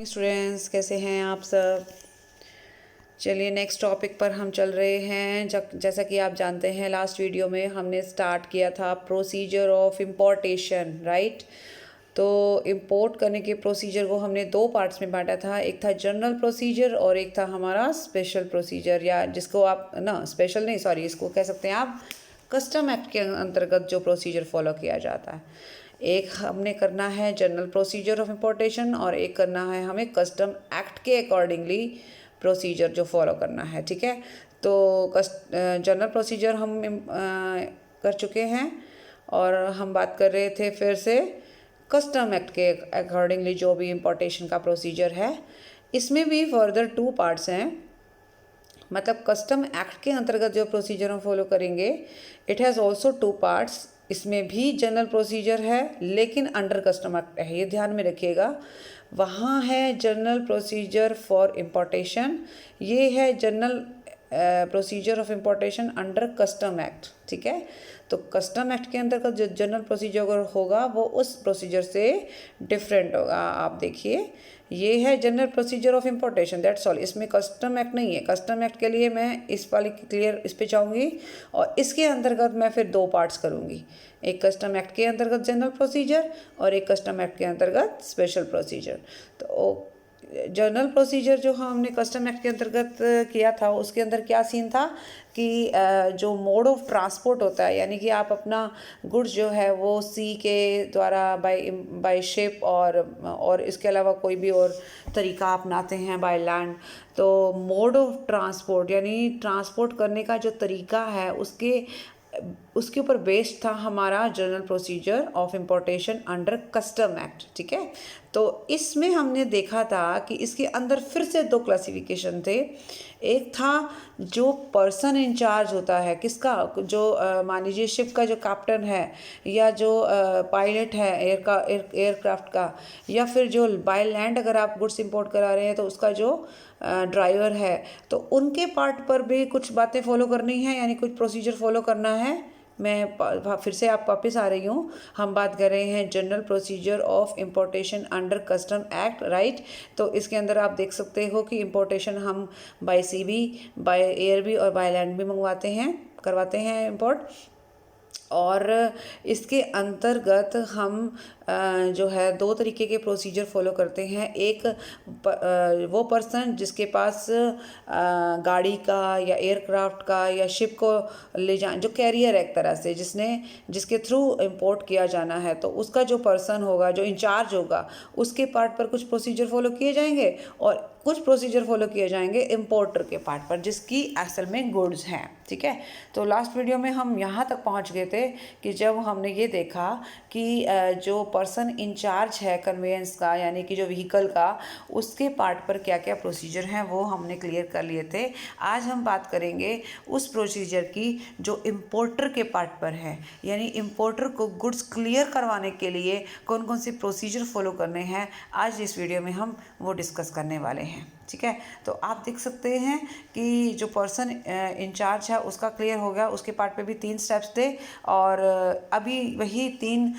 Students, कैसे हैं आप सब। चलिए नेक्स्ट टॉपिक पर हम चल रहे हैं। जैसा कि आप जानते हैं लास्ट वीडियो में हमने स्टार्ट किया था प्रोसीजर ऑफ इम्पोर्टेशन, राइट। तो इम्पोर्ट करने के प्रोसीजर को हमने दो पार्ट्स में बांटा था। एक था जनरल प्रोसीजर और एक था हमारा स्पेशल प्रोसीजर, या जिसको आप ना स्पेशल नहीं, सॉरी, इसको कह सकते हैं आप कस्टम एक्ट के अंतर्गत जो प्रोसीजर फॉलो किया जाता है। एक हमने करना है जनरल प्रोसीजर ऑफ इम्पोर्टेशन और एक करना है हमें कस्टम एक्ट के अकॉर्डिंगली प्रोसीजर जो फॉलो करना है, ठीक है। तो जनरल प्रोसीजर हम कर चुके हैं और हम बात कर रहे थे फिर से कस्टम एक्ट के अकॉर्डिंगली जो भी इम्पोर्टेशन का प्रोसीजर है। इसमें भी फर्दर टू पार्ट्स हैं, मतलब कस्टम एक्ट के अंतर्गत जो प्रोसीजर हम फॉलो करेंगे it has also two parts. इसमें भी जनरल प्रोसीजर है लेकिन अंडर कस्टम एक्ट है, ये ध्यान में रखिएगा। वहाँ है जनरल प्रोसीजर फॉर इम्पोर्टेशन, ये है general procedure of importation under custom act, ठीक है। तो कस्टम एक्ट के अंतर्गत जो जनरल प्रोसीजर होगा वो उस प्रोसीजर से डिफरेंट होगा। आप देखिए ये है general procedure of importation, that's all. इसमें कस्टम एक्ट नहीं है। कस्टम एक्ट के लिए मैं इस वाली क्लियर इस पे जाऊँगी और इसके अंतर्गत मैं फिर दो पार्ट्स करूँगी, एक कस्टम एक्ट के अंतर्गत जनरल प्रोसीजर और एक कस्टम एक्ट के अंतर्गत स्पेशल प्रोसीजर। तो जनरल प्रोसीजर जो हमने कस्टम एक्ट के अंतर्गत किया था उसके अंदर क्या सीन था कि जो मोड ऑफ ट्रांसपोर्ट होता है, यानी कि आप अपना गुड्स जो है वो सी के द्वारा बाय शिप और इसके अलावा कोई भी और तरीका अपनाते हैं बाय लैंड। तो मोड ऑफ ट्रांसपोर्ट यानी ट्रांसपोर्ट करने का जो तरीका है उसके ऊपर बेस्ड था हमारा general procedure of importation under custom act, ठीक है। तो इसमें हमने देखा था कि इसके अंदर फिर से दो क्लासिफिकेशन थे। एक था जो पर्सन इंचार्ज होता है किसका, जो मान लीजिए शिप का जो कैप्टन है या जो पायलट है एयरक्राफ्ट का, या फिर जो बाय लैंड अगर आप गुड्स इंपोर्ट करा रहे हैं तो उसका जो ड्राइवर है, तो उनके पार्ट पर भी कुछ बातें फॉलो करनी है, यानी कुछ प्रोसीजर फॉलो करना है। मैं फिर से आप वापस आ रही हूँ। हम बात कर रहे हैं general procedure of importation under custom act, right. तो इसके अंदर आप देख सकते हो कि इम्पोर्टेशन हम बाय सी भी, बाय एयर भी और बाय लैंड भी करवाते हैं इम्पोर्ट। और इसके अंतर्गत हम जो है दो तरीके के प्रोसीजर फॉलो करते हैं। एक वो पर्सन जिसके पास गाड़ी का या एयरक्राफ्ट का या शिप को ले जा, जो कैरियर है एक तरह से, जिसके थ्रू इंपोर्ट किया जाना है, तो उसका जो पर्सन होगा, जो इंचार्ज होगा, उसके पार्ट पर कुछ प्रोसीजर फॉलो किए जाएंगे और कुछ प्रोसीजर फॉलो किए जाएंगे इंपोर्टर के पार्ट पर जिसकी असल में गुड्स हैं, ठीक है। तो लास्ट वीडियो में हम यहाँ तक पहुँच गए थे कि जब हमने ये देखा कि जो पर्सन इंचार्ज है कन्वेंस का, यानी कि जो व्हीकल का, उसके पार्ट पर क्या क्या प्रोसीजर हैं वो हमने क्लियर कर लिए थे। आज हम बात करेंगे उस प्रोसीजर की जो इंपोर्टर के पार्ट पर है, यानी इंपोर्टर को गुड्स क्लियर करवाने के लिए कौन कौन से प्रोसीजर फॉलो करने हैं। आज इस वीडियो में हम वो डिस्कस करने वाले हैं, ठीक है। तो आप देख सकते हैं कि जो पर्सन इंचार्ज है उसका क्लियर हो गया, उसके पार्ट पे भी 3 स्टेप्स थे और अभी वही 3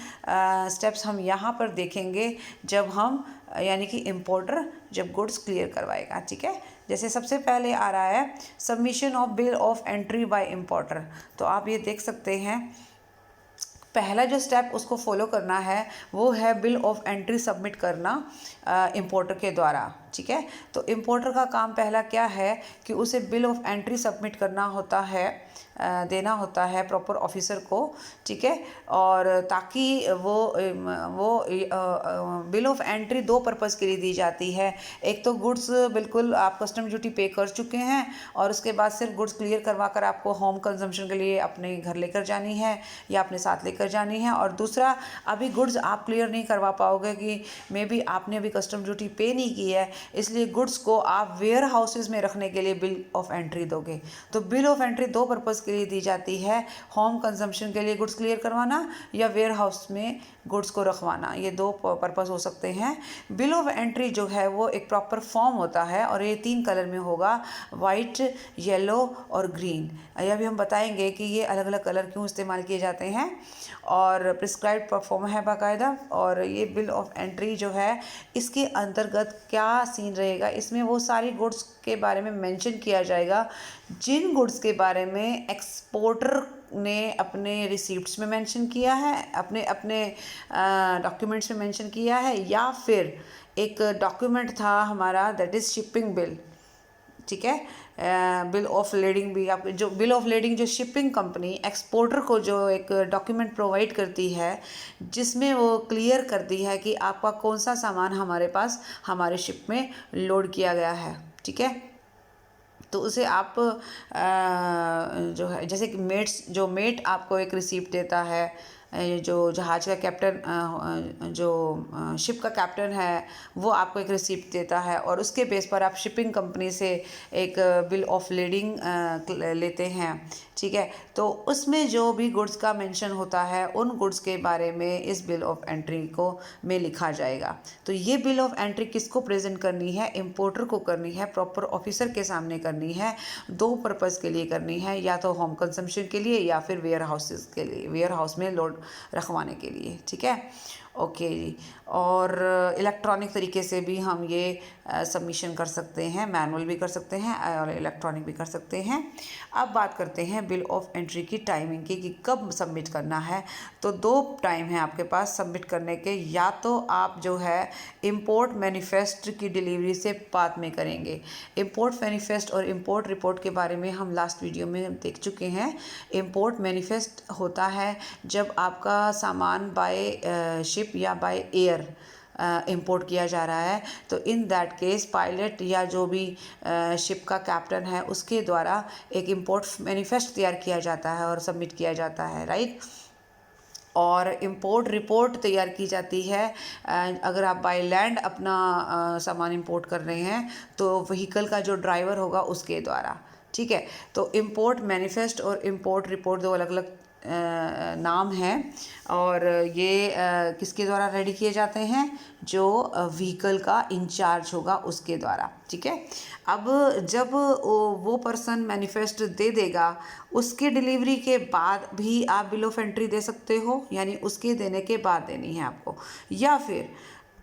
स्टेप्स हम यहाँ पर देखेंगे जब हम यानी कि इंपोर्टर जब गुड्स क्लियर करवाएगा, ठीक है। जैसे सबसे पहले आ रहा है submission of bill of entry by importer. तो आप ये देख सकते हैं पहला जो स्टेप उसको फॉलो करना है वो है बिल ऑफ एंट्री सबमिट करना इंपोर्टर के द्वारा, ठीक है। तो इंपोर्टर का काम पहला क्या है कि उसे बिल ऑफ एंट्री सबमिट करना होता है, देना होता है प्रॉपर ऑफिसर को, ठीक है। और ताकि वो बिल ऑफ एंट्री 2 पर्पस के लिए दी जाती है। एक तो गुड्स बिल्कुल आप कस्टम ड्यूटी पे कर चुके हैं और उसके बाद सिर्फ गुड्स क्लियर करवा कर आपको होम कंजम्पशन के लिए अपने घर लेकर जानी है या अपने साथ लेकर जानी है। और दूसरा, अभी गुड्स आप क्लियर नहीं करवा पाओगे कि मे बी आपने अभी कस्टम ड्यूटी पे नहीं की है, इसलिए गुड्स को आप वेयर हाउसेज में रखने के लिए बिल ऑफ एंट्री दोगे। तो बिल ऑफ एंट्री दो पर्पज़ के लिए दी जाती है, होम कंजम्पशन के लिए गुड्स क्लियर करवाना या वेयर हाउस में गुड्स को रखवाना, ये दो पर्पज़ हो सकते हैं। बिल ऑफ एंट्री जो है वो एक प्रॉपर फॉर्म होता है और ये 3 कलर में होगा, वाइट, येलो और ग्रीन। यह भी हम बताएंगे कि ये अलग अलग कलर क्यों इस्तेमाल किए जाते हैं, और प्रिस्क्राइब्ड फॉर्म है बाकायदा। और ये बिल ऑफ एंट्री जो है इसके अंतर्गत क्या सीन रहेगा, इसमें वो सारी गुड्स के बारे में मेंशन किया जाएगा जिन गुड्स के बारे में एक्सपोर्टर ने अपने रिसीप्ट्स में मेंशन किया है, अपने अपने डॉक्यूमेंट्स में मेंशन किया है, या फिर एक डॉक्यूमेंट था हमारा दैट इज़ शिपिंग बिल। ठीक है, बिल ऑफ लेडिंग भी, आप जो बिल ऑफ लेडिंग जो शिपिंग कंपनी एक्सपोर्टर को जो एक डॉक्यूमेंट प्रोवाइड करती है जिसमें वो क्लियर करती है कि आपका कौन सा सामान हमारे पास हमारे शिप में लोड किया गया है। ठीक है, तो उसे आप जो है जैसे कि मेट आपको एक रिसीप्ट देता है, जो जहाज का कैप्टन जो शिप का कैप्टन है वो आपको एक रिसिप्ट देता है और उसके बेस पर आप शिपिंग कंपनी से एक बिल ऑफ लेडिंग लेते हैं। ठीक है, तो उसमें जो भी गुड्स का मेंशन होता है उन गुड्स के बारे में इस बिल ऑफ एंट्री को में लिखा जाएगा। तो ये बिल ऑफ एंट्री किसको प्रेजेंट करनी है, इंपोर्टर को करनी है, प्रॉपर ऑफिसर के सामने करनी है। दो पर्पज़ के लिए करनी है, या तो होम कंजम्पशन के लिए या फिर वेयर हाउसेस के लिए, वेयर हाउस में लोड रखवाने के लिए। ठीक है, ओके जी। और इलेक्ट्रॉनिक तरीके से भी हम ये सबमिशन कर सकते हैं, मैनुअल भी कर सकते हैं और इलेक्ट्रॉनिक भी कर सकते हैं। अब बात करते हैं बिल ऑफ एंट्री की टाइमिंग की कि कब सबमिट करना है। तो 2 टाइम है आपके पास सबमिट करने के, या तो आप जो है इंपोर्ट मैनिफेस्ट की डिलीवरी से बाद में करेंगे। इंपोर्ट मैनिफेस्ट और इंपोर्ट रिपोर्ट के बारे में हम लास्ट वीडियो में देख चुके हैं। इंपोर्ट मैनिफेस्ट होता है जब आपका सामान बाय शिप या बाय एयर इंपोर्ट किया जा रहा है, तो इन दैट केस पायलट या जो भी शिप का कैप्टन है उसके द्वारा एक इंपोर्ट मैनिफेस्ट तैयार किया जाता है और सबमिट किया जाता है, राइट। और इंपोर्ट रिपोर्ट तैयार की जाती है अगर आप बाय लैंड अपना सामान इंपोर्ट कर रहे हैं तो व्हीकल का जो ड्राइवर होगा उसके द्वारा। ठीक है, तो इंपोर्ट मैनिफेस्ट और इंपोर्ट रिपोर्ट दो अलग अलग नाम है, और ये किसके द्वारा रेडी किए जाते हैं, जो व्हीकल का इंचार्ज होगा उसके द्वारा। ठीक है, अब जब वो पर्सन मैनिफेस्ट दे देगा उसके डिलीवरी के बाद भी आप बिल ऑफ एंट्री दे सकते हो, यानी उसके देने के बाद देनी है आपको, या फिर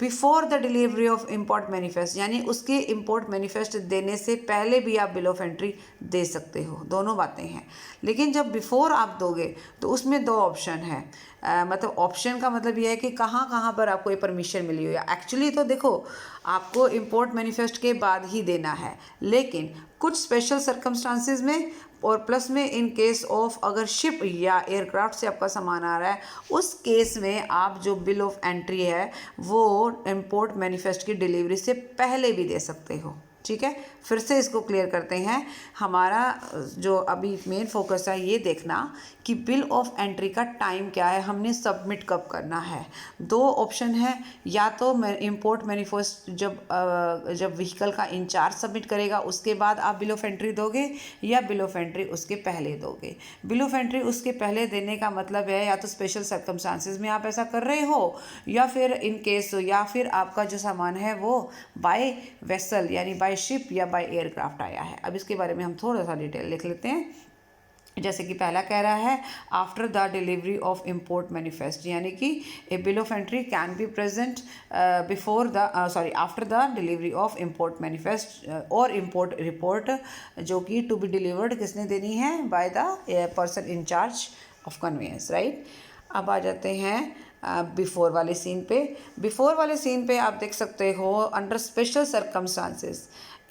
before the delivery of import manifest, यानी उसके इम्पोर्ट मैनिफेस्ट देने से पहले भी आप बिल ऑफ एंट्री दे सकते हो। दोनों बातें हैं, लेकिन जब बिफोर आप दोगे तो उसमें 2 ऑप्शन है। मतलब ऑप्शन का मतलब यह है कि कहाँ कहाँ पर आपको ये परमिशन मिली हो, या एक्चुअली तो देखो आपको इम्पोर्ट मैनिफेस्ट के बाद ही देना है, लेकिन कुछ स्पेशल सर्कमस्टांसिस में और प्लस में इन केस ऑफ अगर शिप या एयरक्राफ्ट से आपका सामान आ रहा है उस केस में आप जो बिल ऑफ एंट्री है वो इंपोर्ट मैनिफेस्ट की डिलीवरी से पहले भी दे सकते हो। ठीक है, फिर से इसको क्लियर करते हैं। हमारा जो अभी मेन फोकस है ये देखना कि बिल ऑफ एंट्री का टाइम क्या है, हमने सबमिट कब करना है। 2 ऑप्शन है, या तो इंपोर्ट मैनिफेस्ट जब व्हीकल का इंचार्ज सबमिट करेगा उसके बाद आप बिल ऑफ एंट्री दोगे, या बिल ऑफ एंट्री उसके पहले दोगे। बिल ऑफ एंट्री उसके पहले देने का मतलब है या तो स्पेशल सर्कमस्टांसिस में आप ऐसा कर रहे हो, या फिर इन केस, या फिर आपका जो सामान है वो बाय वेसल यानी बाय शिप या बाय एयरक्राफ्ट आया है। अब इसके बारे में हम थोड़ा सा डिटेल लिख लेते हैं। जैसे कि पहला कह रहा है after the delivery of import manifest, यानी कि a bill of entry can be present before the after the delivery of import manifest और इम्पोर्ट रिपोर्ट, जो कि टू बी डिलीवर्ड किसने देनी है, by the person in charge of conveyance, right. अब आ जाते हैं बिफोर वाले सीन पे। बिफोर वाले सीन पे आप देख सकते हो अंडर स्पेशल सर्कमस्टांसिस,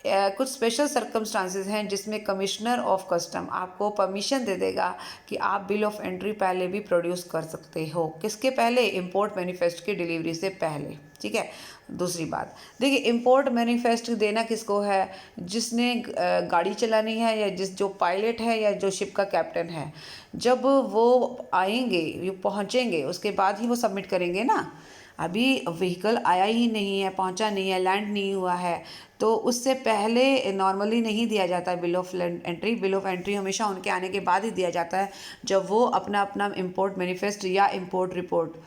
कुछ स्पेशल सर्कमस्टांसिस हैं जिसमें कमिश्नर ऑफ कस्टम आपको परमिशन दे देगा कि आप बिल ऑफ एंट्री पहले भी प्रोड्यूस कर सकते हो। किसके पहले, इंपोर्ट मैनिफेस्ट की डिलीवरी से पहले। ठीक है, दूसरी बात देखिए, इंपोर्ट मैनिफेस्ट देना किसको है, जिसने गाड़ी चलानी है या जो पायलट है या जो शिप का कैप्टन है। जब वो आएंगे, ये पहुँचेंगे, उसके बाद ही वो सबमिट करेंगे ना। अभी व्हीकल आया ही नहीं है, पहुंचा नहीं है, लैंड नहीं हुआ है, तो उससे पहले नॉर्मली नहीं दिया जाता है bill of entry. Bill of entry हमेशा उनके आने के बाद ही दिया जाता है, जब वो अपना अपना इम्पोर्ट मैनिफेस्ट या इम्पोर्ट रिपोर्ट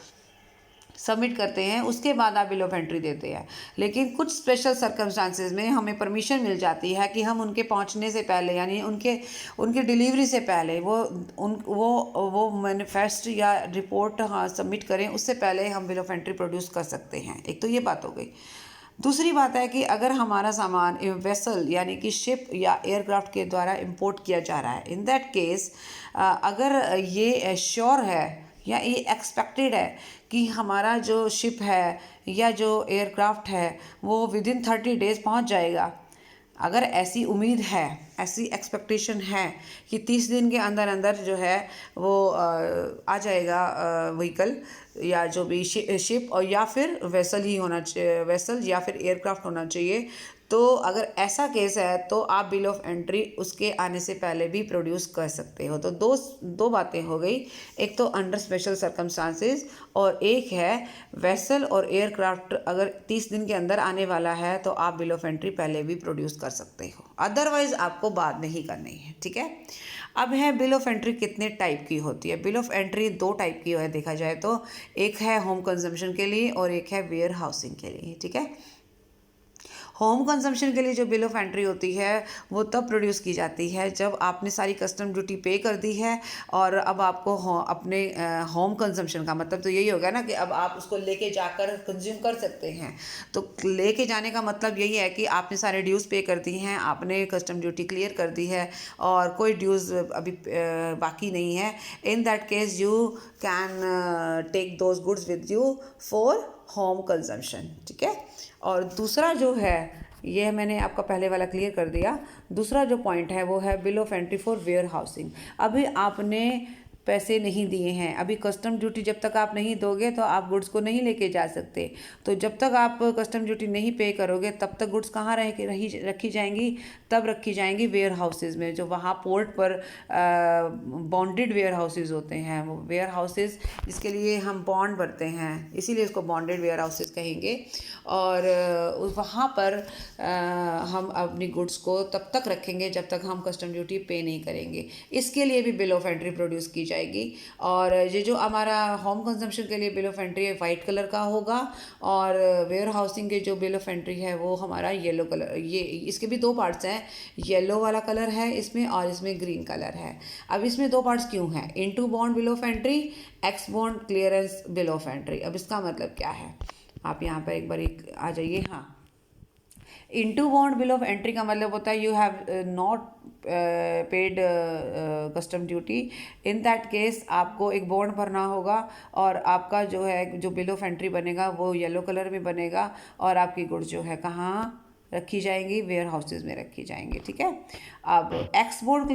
सबमिट करते हैं, उसके बाद आप बिल ऑफ एंट्री देते हैं। लेकिन कुछ स्पेशल सर्कमस्टांसेस में हमें परमिशन मिल जाती है कि हम उनके पहुंचने से पहले, यानी उनके डिलीवरी से पहले वो मैनिफेस्ट या रिपोर्ट हाँ सबमिट करें, उससे पहले हम बिल ऑफ एंट्री प्रोड्यूस कर सकते हैं। एक तो ये बात हो गई। दूसरी बात है कि अगर हमारा सामान वेसल यानी कि शिप या एयरक्राफ्ट के द्वारा इंपोर्ट किया जा रहा है, इन दैट केस अगर ये श्योर है या ये एक्सपेक्टेड है कि हमारा जो शिप है या जो एयरक्राफ्ट है वो विद इन 30 डेज पहुंच जाएगा, अगर ऐसी उम्मीद है, ऐसी एक्सपेक्टेशन है कि 30 दिन के अंदर अंदर जो है वो आ जाएगा व्हीकल या जो भी शिप और या फिर वेसल ही होना चाहिए, वेसल या फिर एयरक्राफ्ट होना चाहिए, तो अगर ऐसा केस है तो आप बिल ऑफ एंट्री उसके आने से पहले भी प्रोड्यूस कर सकते हो। तो दो बातें हो गई, एक तो अंडर स्पेशल सर्कमस्टांसेस और एक है वेसल और एयरक्राफ्ट अगर 30 दिन के अंदर आने वाला है तो आप बिल ऑफ एंट्री पहले भी प्रोड्यूस कर सकते हो, अदरवाइज आपको बाद में ही करनी है। ठीक है, अब है बिल ऑफ एंट्री कितने टाइप की होती है। बिल ऑफ एंट्री 2 टाइप की है देखा जाए तो, एक है होम कंजम्पशन के लिए और एक है वेयर हाउसिंग के लिए। ठीक है, होम कंजम्पशन के लिए जो बिल ऑफ एंट्री होती है वो तब प्रोड्यूस की जाती है जब आपने सारी कस्टम ड्यूटी पे कर दी है और अब आपको अपने होम कंजम्पशन का मतलब तो यही होगा ना कि अब आप उसको लेके जाकर कंज्यूम कर सकते हैं। तो लेके जाने का मतलब यही है कि आपने सारे ड्यूज़ पे कर दी हैं, आपने कस्टम ड्यूटी क्लियर कर दी है और कोई ड्यूज़ अभी बाकी नहीं है। In that case you can take those goods with you for home consumption. ठीक है, और दूसरा जो है ये मैंने आपका पहले वाला क्लियर कर दिया। दूसरा जो पॉइंट है वो है bill of entry for warehousing. अभी आपने पैसे नहीं दिए हैं, अभी कस्टम ड्यूटी जब तक आप नहीं दोगे तो आप गुड्स को नहीं लेके जा सकते। तो जब तक आप कस्टम ड्यूटी नहीं पे करोगे तब तक गुड्स कहाँ रखी जाएंगी, तब रखी जाएंगी वेयर हाउसेज में, जो वहाँ पोर्ट पर बॉन्डेड वेयर हाउसेज होते हैं। वो वेयर हाउसेज जिसके लिए हम बॉन्ड भरते हैं, इसीलिए इसको बॉन्डेड वेयर हाउसेज कहेंगे। और वहाँ पर हम अपनी गुड्स को तब तक रखेंगे जब तक हम कस्टम ड्यूटी पे नहीं करेंगे। इसके लिए भी बिल ऑफ एंट्री प्रोड्यूस की जाएगी। और ये जो हमारा होम कंजम्पशन के लिए बिल ऑफ एंट्री है वाइट कलर का होगा और वेयर हाउसिंग के जो बिल ऑफ एंट्री है वो हमारा येलो कलर, ये इसके भी 2 पार्ट्स हैं, येलो वाला कलर है इसमें और इसमें ग्रीन कलर है। अब इसमें 2 पार्ट्स क्यों हैं, into bond bill of entry, x bond clearance bill of entry. अब इसका मतलब क्या है, आप यहाँ पर एक बार आ जाइए। हाँ, into bond bill of entry का मतलब होता है you have not paid custom duty. In that case आपको एक बॉन्ड भरना होगा और आपका जो है जो बिल ऑफ एंट्री बनेगा वो येलो कलर में बनेगा और आपकी गुड्स जो है कहाँ रखी जाएंगी, वेयर हाउसेज में रखी जाएंगी। ठीक है, अब export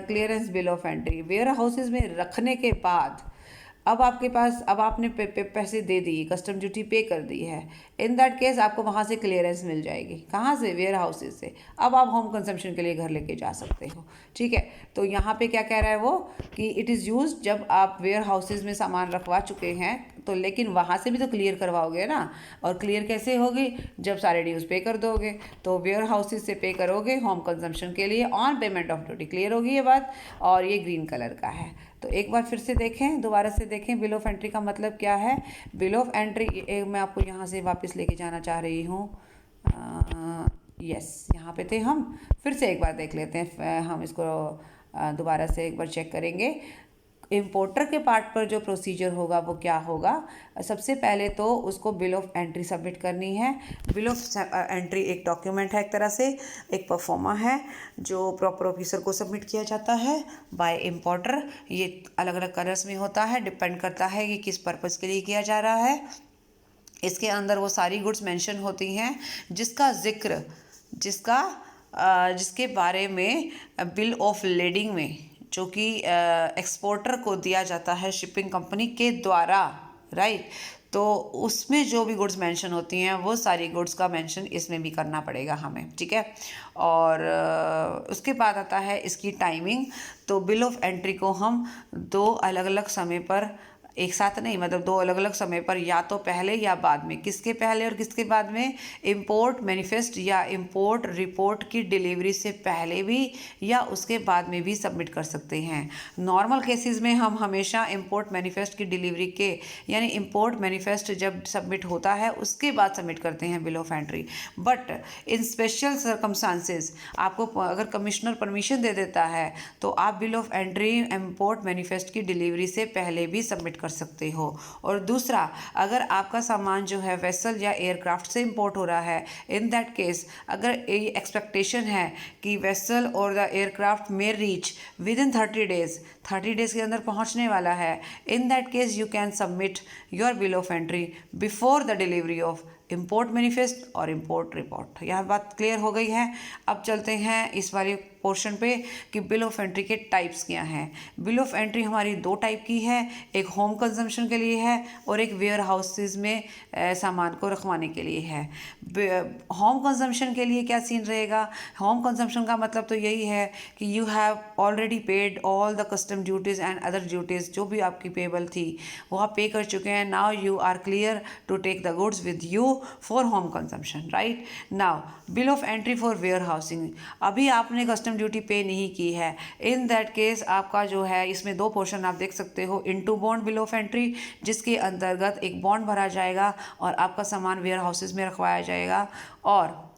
clearance bill of entry, warehouses में रखने के बाद अब आपके पास, अब आपने पैसे दे दिए, कस्टम ड्यूटी पे कर दी है, इन दैट केस आपको वहाँ से क्लियरेंस मिल जाएगी। कहाँ से, वेयर हाउसेज से। अब आप होम कंजम्पशन के लिए घर लेके जा सकते हो। ठीक है, तो यहाँ पे क्या कह रहा है वो कि इट इज़ यूज जब आप वेयर हाउसेज में सामान रखवा चुके हैं तो, लेकिन वहाँ से भी तो क्लियर करवाओगे ना, और क्लियर कैसे होगी, जब सारे ड्यूज पे कर दोगे। तो वेयर हाउसेज से पे करोगे होम कंजम्पशन के लिए on payment of duty. Clear होगी ये बात, और ये ग्रीन कलर का है। तो एक बार फिर से देखें, दोबारा से देखें बिल ऑफ एंट्री का मतलब क्या है। बिल ऑफ एंट्री मैं आपको यहाँ से वापस लेके जाना चाह रही हूँ। यस, यहाँ पे थे हम, फिर से एक बार देख लेते हैं, हम इसको दोबारा से एक बार चेक करेंगे। इम्पोर्टर के पार्ट पर जो प्रोसीजर होगा वो क्या होगा, सबसे पहले तो उसको बिल ऑफ एंट्री सबमिट करनी है। बिल ऑफ एंट्री एक डॉक्यूमेंट है, एक तरह से एक परफॉर्मा है जो प्रॉपर ऑफिसर को सबमिट किया जाता है बाय इम्पोर्टर। ये अलग अलग कलर्स में होता है, डिपेंड करता है कि किस पर्पज़ के लिए किया जा रहा है। इसके अंदर वो सारी गुड्स मेंशन होती हैं जिसके बारे में बिल ऑफ लेडिंग में, जो कि एक्सपोर्टर को दिया जाता है शिपिंग कंपनी के द्वारा, राइट। तो उसमें जो भी गुड्स मेंशन होती हैं वो सारी गुड्स का मेंशन इसमें भी करना पड़ेगा हमें। ठीक है, और उसके बाद आता है इसकी टाइमिंग। तो बिल ऑफ एंट्री को हम 2 अलग अलग समय पर एक साथ नहीं, मतलब दो अलग अलग समय पर, या तो पहले या बाद में। किसके पहले और किसके बाद में? इंपोर्ट मैनिफेस्ट या इंपोर्ट रिपोर्ट की डिलीवरी से पहले भी या उसके बाद में भी सबमिट कर सकते हैं। नॉर्मल केसेस में हम हमेशा इंपोर्ट मैनिफेस्ट की डिलीवरी के, यानी इंपोर्ट मैनिफेस्ट जब सबमिट होता है उसके बाद सबमिट करते हैं bill of entry. But in special circumstances आपको अगर कमिश्नर परमिशन दे देता है तो आप bill of entry import manifest की डिलीवरी से पहले भी सबमिट कर सकते हो। और दूसरा, अगर आपका सामान जो है वेसल या एयरक्राफ्ट से इंपोर्ट हो रहा है, इन दैट केस अगर ये एक्सपेक्टेशन है कि वेसल और द एयरक्राफ्ट में रीच विद इन 30 डेज के अंदर पहुंचने वाला है, in that case you can submit your bill of entry before the delivery of import manifest और इंपोर्ट रिपोर्ट। यह बात क्लियर हो गई है। अब चलते हैं इस वाले पोर्शन पे कि बिल ऑफ एंट्री के टाइप्स क्या हैं। बिल ऑफ एंट्री हमारी दो टाइप की है, एक होम कंजम्पशन के लिए है और एक वेयर हाउसेज में सामान को रखवाने के लिए है। होम कंजम्पशन के लिए क्या सीन रहेगा? होम कंजम्पशन का मतलब तो यही है कि you have already paid all the custom duties and other duties, जो भी आपकी पेबल थी वो आप पे कर चुके हैं। Now you are clear to take the goods with you for home consumption, right. Now bill of entry for warehousing, अभी आपने कस्टम ड्यूटी पे नहीं की है, इन दैट केस आपका जो है, इसमें दो पोर्शन आप देख सकते हो। Into bond bill of entry, जिसके अंतर्गत एक बॉन्ड भरा जाएगा और आपका सामान वेयर हाउसेज में रखवाया जाएगा, और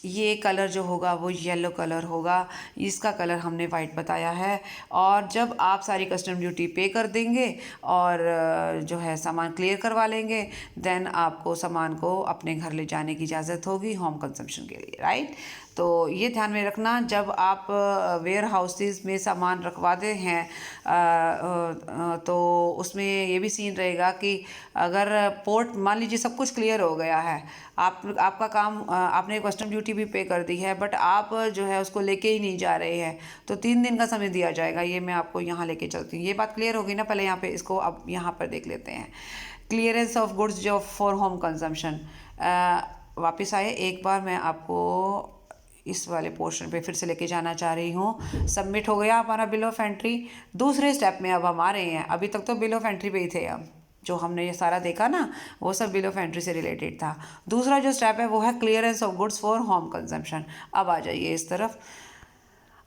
ये कलर जो होगा वो येलो कलर होगा, इसका कलर हमने वाइट बताया है। और जब आप सारी कस्टम ड्यूटी पे कर देंगे और जो है सामान क्लियर करवा लेंगे, देन आपको सामान को अपने घर ले जाने की इजाज़त होगी होम कंजम्पशन के लिए, राइट। तो ये ध्यान में रखना, जब आप वेयर हाउसेस में सामान रखवाते हैं तो उसमें ये भी सीन रहेगा कि अगर पोर्ट, मान लीजिए सब कुछ क्लियर हो गया है, आपका काम, आपने कस्टम ड्यूटी भी पे कर दी है, बट आप जो है उसको लेके ही नहीं जा रहे हैं, तो 3 दिन का समय दिया जाएगा। ये मैं आपको यहाँ लेके चलती हूँ। ये बात क्लियर होगी ना? पहले यहाँ पे इसको अब यहाँ पर देख लेते हैं। क्लियरेंस ऑफ गुड्स जो फॉर होम कंजम्पशन, वापस आए एक बार, मैं आपको इस वाले पोर्शन पे फिर से लेके जाना चाह रही हूँ। सबमिट हो गया हमारा बिल ऑफ एंट्री। दूसरे स्टेप में अब हम आ रहे हैं। अभी तक तो बिल ऑफ एंट्री पे ही थे, अब जो हमने ये सारा देखा ना वो सब बिल ऑफ एंट्री से रिलेटेड था। दूसरा जो स्टेप है वो है clearance of goods for home consumption. अब आ जाइए इस तरफ।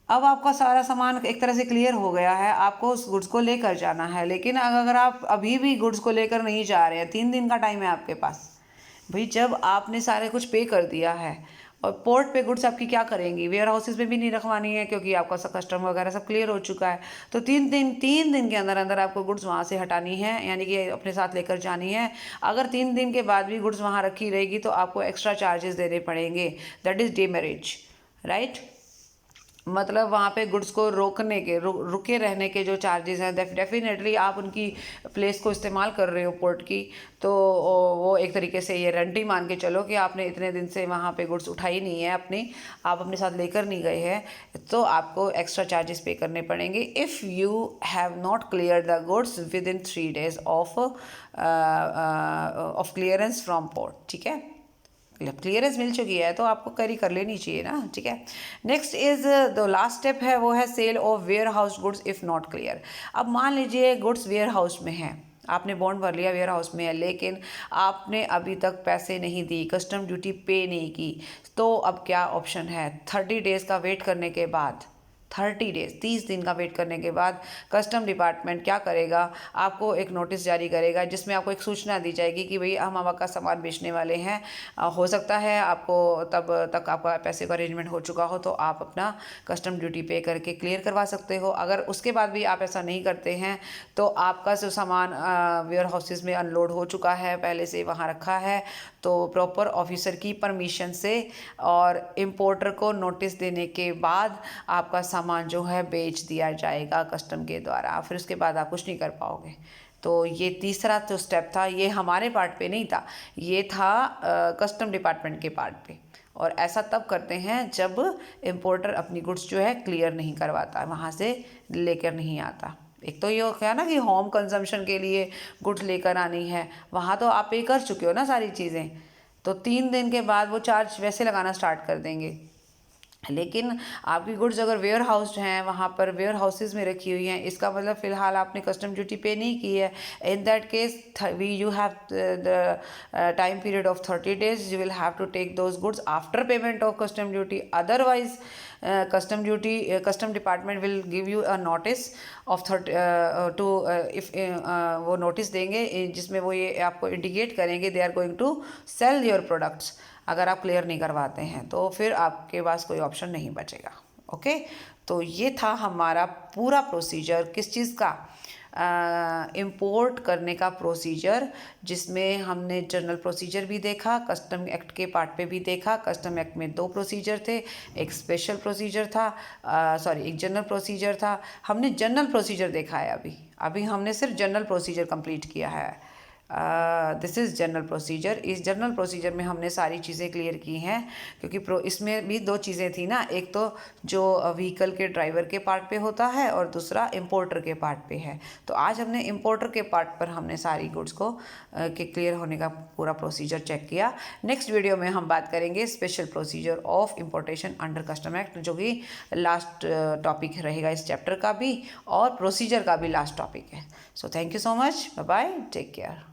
अब आपका सारा सामान एक तरह से क्लियर हो गया है, आपको उस गुड्स को लेकर जाना है। लेकिन अगर आप अभी भी गुड्स को लेकर नहीं जा रहे हैं, 3 दिन का टाइम है आपके पास। भाई जब आपने सारे कुछ पे कर दिया है और पोर्ट पे गुड्स आपकी क्या करेंगी? वेयर हाउसेज में भी नहीं रखवानी है क्योंकि आपका सब कस्टम वगैरह सब क्लियर हो चुका है। तो 3 दिन के अंदर अंदर आपको गुड्स वहाँ से हटानी है, यानी कि अपने साथ लेकर जानी है। अगर 3 दिन के बाद भी गुड्स वहाँ रखी रहेगी तो आपको एक्स्ट्रा चार्जेस देने पड़ेंगे, दैट इज़ डेमरेज, राइट। मतलब वहाँ पे गुड्स को रोकने के, रुके रहने के जो चार्जेस हैं, डेफिनेटली आप उनकी प्लेस को इस्तेमाल कर रहे हो पोर्ट की, तो वो एक तरीके से ये रेंट ही मान के चलो कि आपने इतने दिन से वहाँ पे गुड्स उठाई नहीं है अपनी, आप अपने साथ लेकर नहीं गए हैं, तो आपको एक्स्ट्रा चार्जेस पे करने पड़ेंगे if you have not clear the goods with in 3 days of clearance from port, ठीक है। क्लियरेंस मिल चुकी है तो आपको कैरी कर लेनी चाहिए ना, ठीक है। Next is the last step है, वो है sale of warehouse goods if not clear. अब मान लीजिए गुड्स वेयर हाउस में है, आपने बॉन्ड भर लिया, वेयर हाउस में है, लेकिन आपने अभी तक पैसे नहीं दी, कस्टम ड्यूटी पे नहीं की, तो अब क्या ऑप्शन है? 30 days का वेट करने के बाद, 30 दिन का वेट करने के बाद कस्टम डिपार्टमेंट क्या करेगा? आपको एक नोटिस जारी करेगा जिसमें आपको एक सूचना दी जाएगी कि भाई हम आपका सामान बेचने वाले हैं। हो सकता है आपको तब तक आपका पैसे का अरेंजमेंट हो चुका हो, तो आप अपना कस्टम ड्यूटी पे करके क्लियर करवा सकते हो। अगर उसके बाद भी आप ऐसा नहीं करते हैं तो आपका जो सामान वेयर हाउसेज में अनलोड हो चुका है, पहले से वहाँ रखा है, तो प्रॉपर ऑफिसर की परमिशन से और इम्पोर्टर को नोटिस देने के बाद आपका सामान जो है बेच दिया जाएगा कस्टम के द्वारा। फिर उसके बाद आप कुछ नहीं कर पाओगे। तो ये तीसरा जो स्टेप था, ये हमारे पार्ट पे नहीं था, ये था कस्टम डिपार्टमेंट के पार्ट पे। और ऐसा तब करते हैं जब इम्पोर्टर अपनी गुड्स जो है क्लियर नहीं करवाता, वहाँ से लेकर नहीं आता। एक तो ये हो गया ना कि होम कंजम्पशन के लिए गुड्स लेकर आनी है, वहाँ तो आप पे कर चुके हो ना सारी चीज़ें, तो 3 दिन के बाद वो चार्ज वैसे लगाना स्टार्ट कर देंगे। लेकिन आपकी गुड्स अगर वेयर हाउस्ड हैं, वहाँ पर वेयर हाउसेज में रखी हुई हैं, इसका मतलब फ़िलहाल आपने कस्टम ड्यूटी पे नहीं की है। In that case you have the time period of 30 days, you will have to take those goods after payment of custom duty. Otherwise custom department will give you a notice of 30 to if वो notice देंगे जिसमें वो ये आपको indicate करेंगे they are going to sell your products. अगर आप clear नहीं करवाते हैं तो फिर आपके पास कोई ऑप्शन नहीं बचेगा। ओके, तो ये था हमारा पूरा प्रोसीजर किस चीज़ का, इंपोर्ट करने का प्रोसीजर, जिसमें हमने जनरल प्रोसीजर भी देखा, कस्टम एक्ट के पार्ट पे भी देखा। कस्टम एक्ट में 2 प्रोसीजर थे, एक स्पेशल प्रोसीजर था, एक जनरल प्रोसीजर था। हमने जनरल प्रोसीजर देखा है अभी हमने सिर्फ जनरल प्रोसीजर कंप्लीट किया है। This is general procedure. इस जनरल प्रोसीजर में हमने सारी चीज़ें क्लियर की हैं, क्योंकि इसमें भी 2 चीज़ें थी ना, एक तो जो व्हीकल के ड्राइवर के पार्ट पे होता है और दूसरा इंपोर्टर के पार्ट पे है। तो आज हमने इंपोर्टर के पार्ट पर हमने सारी गुड्स को के क्लियर होने का पूरा प्रोसीजर चेक किया। नेक्स्ट वीडियो में हम बात करेंगे special procedure of importation under custom act, जो कि लास्ट टॉपिक रहेगा इस चैप्टर का भी और प्रोसीजर का भी लास्ट टॉपिक है। So thank you so much, bye bye, take care.